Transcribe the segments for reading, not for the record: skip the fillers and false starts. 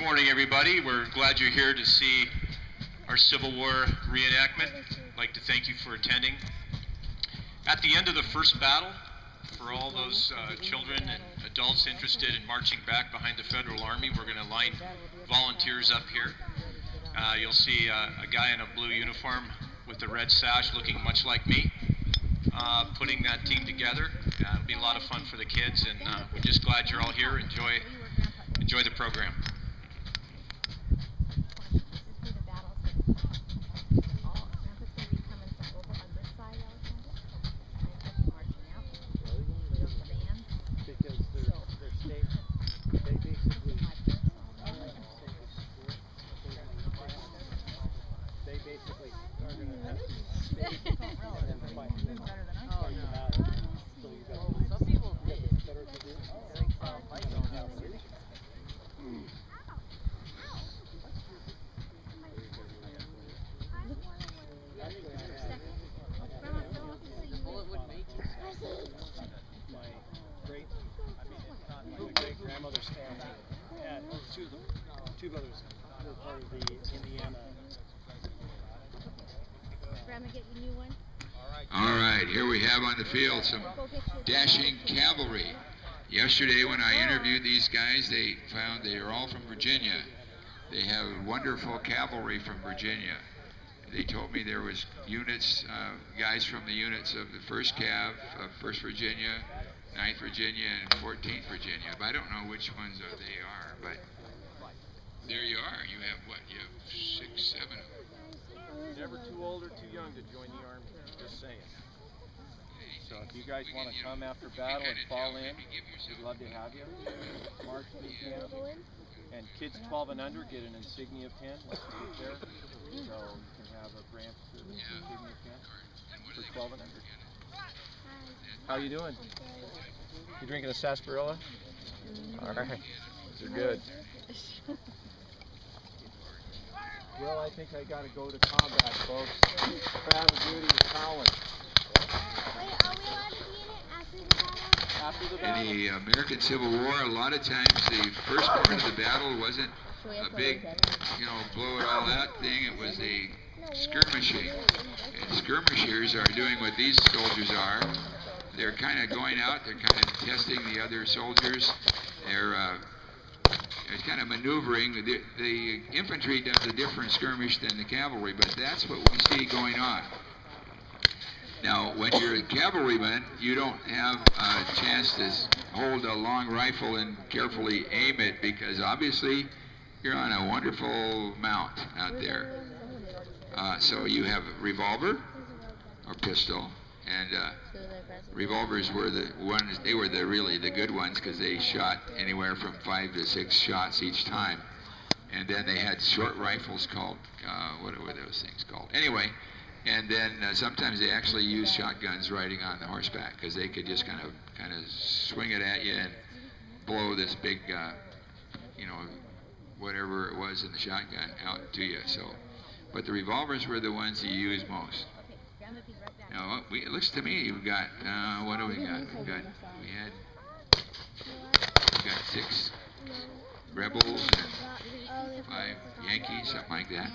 morning, everybody. We're glad you're here to see our Civil War reenactment. I'd like to thank you for attending. At the end of the first battle, for all those children and adults interested in marching back behind the Federal Army, we're going to line volunteers up here. You'll see a guy in a blue uniform with a red sash looking much like me, putting that team together. It'll be a lot of fun for the kids, and we're just glad you're all here. Enjoy the program. Grandmother's family had two brothers who were part of the Indiana. Grandma, get your new one. All right, here we have on the field some dashing cavalry. Yesterday when I interviewed these guys, they found they are all from Virginia. They have wonderful cavalry from Virginia. They told me there was units, guys from the units of the 1st Cav, of 1st Virginia, 9th Virginia, and 14th Virginia. But I don't know which ones they are, but there you are. You have what? You have 6, 7 of them. Never too old or too young to join the Army, just saying. So if you guys want to come after battle and fall in, we'd love to have you. March with you. And kids 12 and under get an insignia pin once you get there. So you can have a branch service insignia pin for 12 and under. How you doing? You drinking a sarsaparilla? All right, those are good. Well, I think I got to go to combat, folks. Proud of duty with Colin. Wait, are we allowed to be in it after the battle? After the battle? In the American Civil War, a lot of times the first part of the battle wasn't a big, blow it all out thing. It was a skirmishing. And skirmishers are doing what these soldiers are. They're kind of going out, they're kind of testing the other soldiers. They're kind of maneuvering. The infantry does a different skirmish than the cavalry, but that's what we see going on. Now, when you're a cavalryman, you don't have a chance to hold a long rifle and carefully aim it because obviously you're on a wonderful mount out there. So you have a revolver or pistol, and revolvers were the ones, they were really the good ones because they shot anywhere from 5 to 6 shots each time. And then they had short rifles called, what were those things called? Anyway, and then sometimes they actually used shotguns riding on the horseback because they could just kind of swing it at you and blow this big, whatever it was in the shotgun out to you. So, but the revolvers were the ones you used most. Now, it looks to me we've got, what do we got? We got 6 rebels and 5 Yankees, something like that.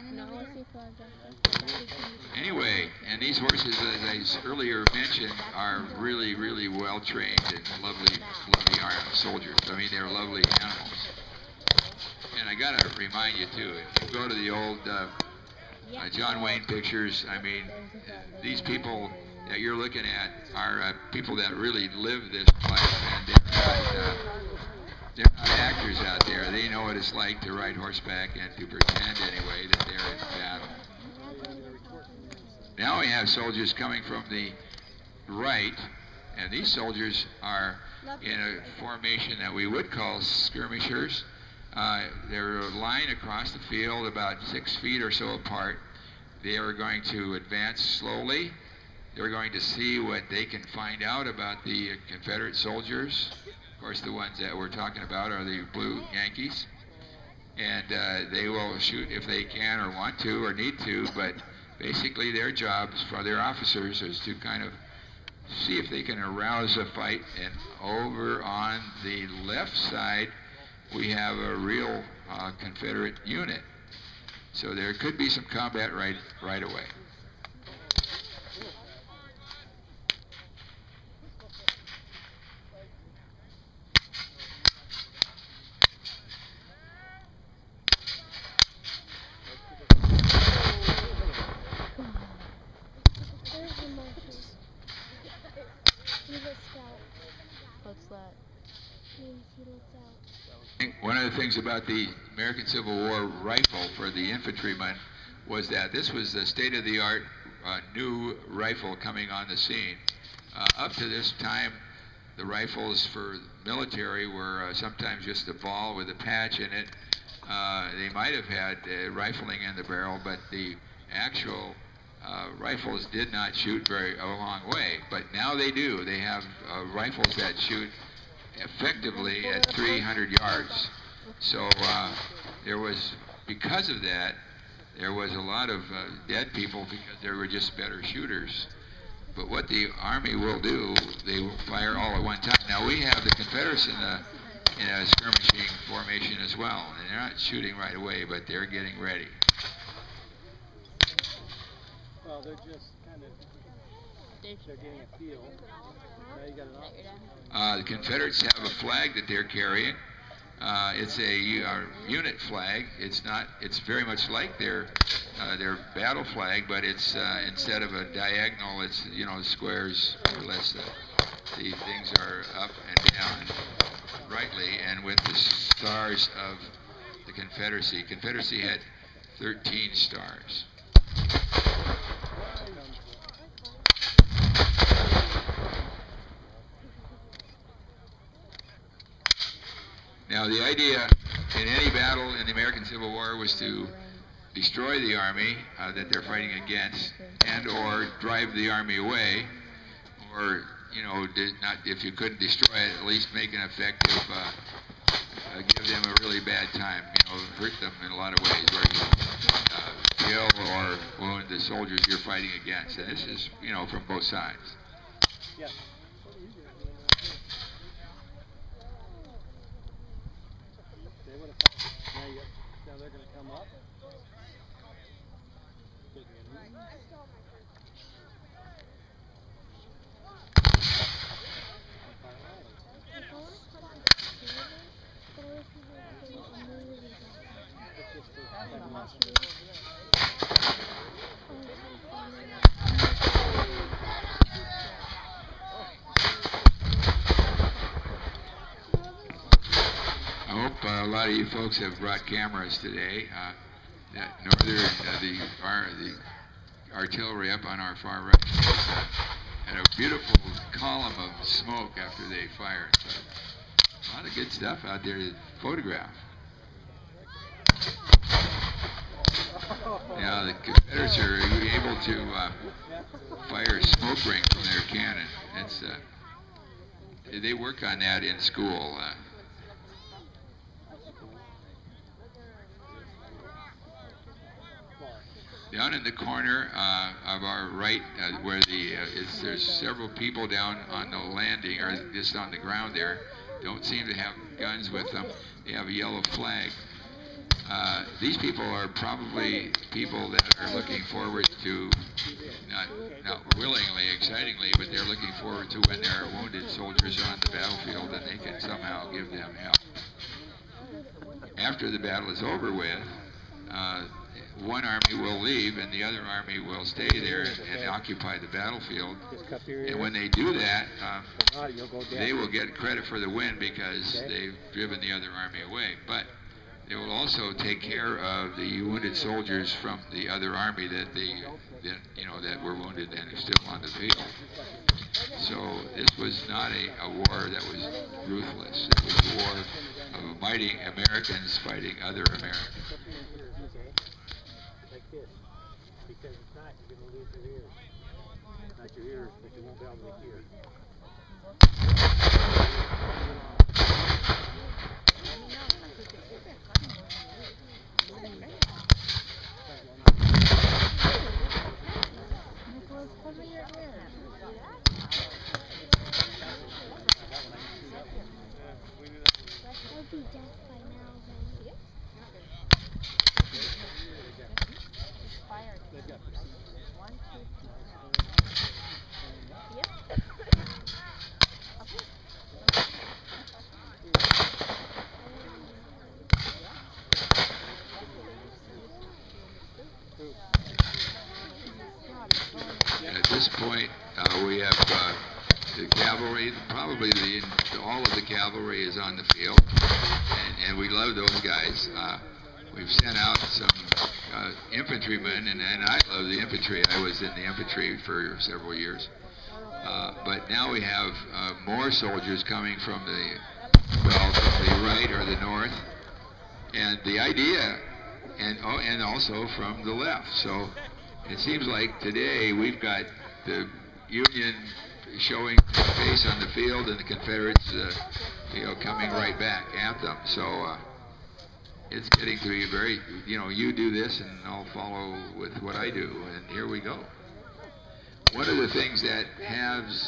Anyway, and these horses, as I earlier mentioned, are really, really well trained and lovely soldiers. I mean, they're lovely animals. And I gotta remind you too, if you go to the old John Wayne pictures, I mean, these people that you're looking at are people that really live this life, and they're not actors out there. They know what it's like to ride horseback and to pretend anyway that they're in battle. Now we have soldiers coming from the right, and these soldiers are in a formation that we would call skirmishers. They're lying across the field about 6 feet or so apart. They are going to advance slowly. They're going to see what they can find out about the Confederate soldiers. Of course, the ones that we're talking about are the blue Yankees. And they will shoot if they can or want to or need to, but basically their jobs for their officers is to kind of see if they can arouse a fight. And over on the left side, we have a real Confederate unit. So there could be some combat right away. What's that? Means he looks out. One of the things about the American Civil War rifle for the infantrymen was that this was the state-of-the-art new rifle coming on the scene. Up to this time, the rifles for military were sometimes just a ball with a patch in it. They might have had rifling in the barrel, but the actual rifles did not shoot a long way. But now they do. They have rifles that shoot effectively at 300 yards. So because of that, there was a lot of dead people because they were just better shooters. But what the Army will do, they will fire all at one time. Now we have the Confederates in a skirmishing formation as well. And they're not shooting right away, but they're getting ready. Well, they're just kind of, they're getting a feel. Now you got an option. The Confederates have a flag that they're carrying. It's a unit flag. It's not. It's very much like their battle flag, but it's instead of a diagonal, it's squares more or less. The things are up and down rightly, and with the stars of the Confederacy. Confederacy had 13 stars. Now, the idea in any battle in the American Civil War was to destroy the army that they're fighting against, and or drive the army away, or if you couldn't destroy it, at least make an effective, give them a really bad time, hurt them in a lot of ways, where you kill or wound the soldiers you're fighting against. And this is, from both sides. Yeah. Now they're going to come up. I hope a lot of you folks have brought cameras today. The artillery up on our far right had a beautiful column of smoke after they fired. So a lot of good stuff out there to photograph. Now the Confederates are able to fire a smoke ring from their cannon. They work on that in school. Down in the corner of our right, where there's several people down on the landing, or just on the ground there, don't seem to have guns with them. They have a yellow flag. These people are probably people that are looking forward to, not willingly, excitingly, but they're looking forward to when their wounded soldiers are on the battlefield and they can somehow give them help. After the battle is over with, one army will leave and the other army will stay there and occupy the battlefield. And when they do that, they will get credit for the win because they've driven the other army away. But they will also take care of the wounded soldiers from the other army that that were wounded and are still on the field. So this was not a war that was ruthless. It was a war of mighty Americans fighting other Americans. Like this, because if not, you're going to lose your ears. Not your ears, but you won't be able to hear. That would be death by and we love those guys. We've sent out some infantrymen, and I love the infantry. I was in the infantry for several years. But now we have more soldiers coming from the right or the north, and the idea, and also from the left. So it seems like today we've got the Union showing their face on the field, and the Confederates, coming right back at them. So it's getting to be very, you do this, and I'll follow with what I do, and here we go. One of the things that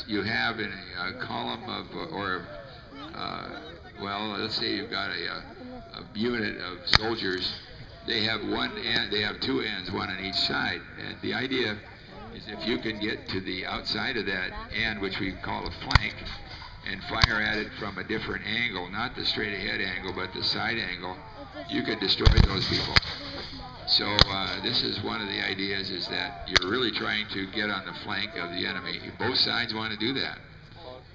you have in a column of, let's say you've got a unit of soldiers. They have two ends, one on each side, and the idea is if you can get to the outside of that end, which we call a flank, and fire at it from a different angle, not the straight ahead angle, but the side angle, you can destroy those people. So this is one of the ideas, is that you're really trying to get on the flank of the enemy. Both sides want to do that.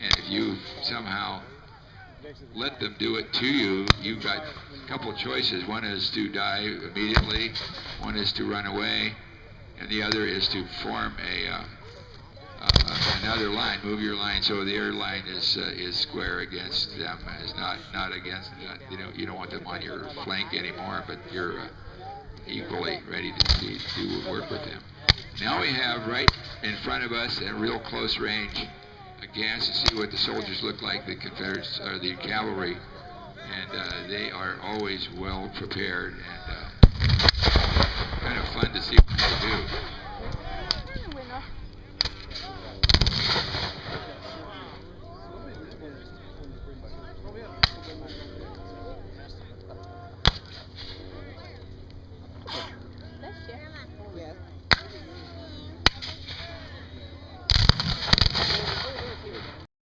And if you somehow let them do it to you, you've got a couple of choices. One is to die immediately, one is to run away, and the other is to form another line, move your line so their line is square against them, is not against. You don't want them on your flank anymore, but you're equally ready to work with them. Now we have right in front of us at real close range a gas to see what the soldiers look like, the Confederates or the cavalry, and they are always well prepared, and kind of fun to see what they do.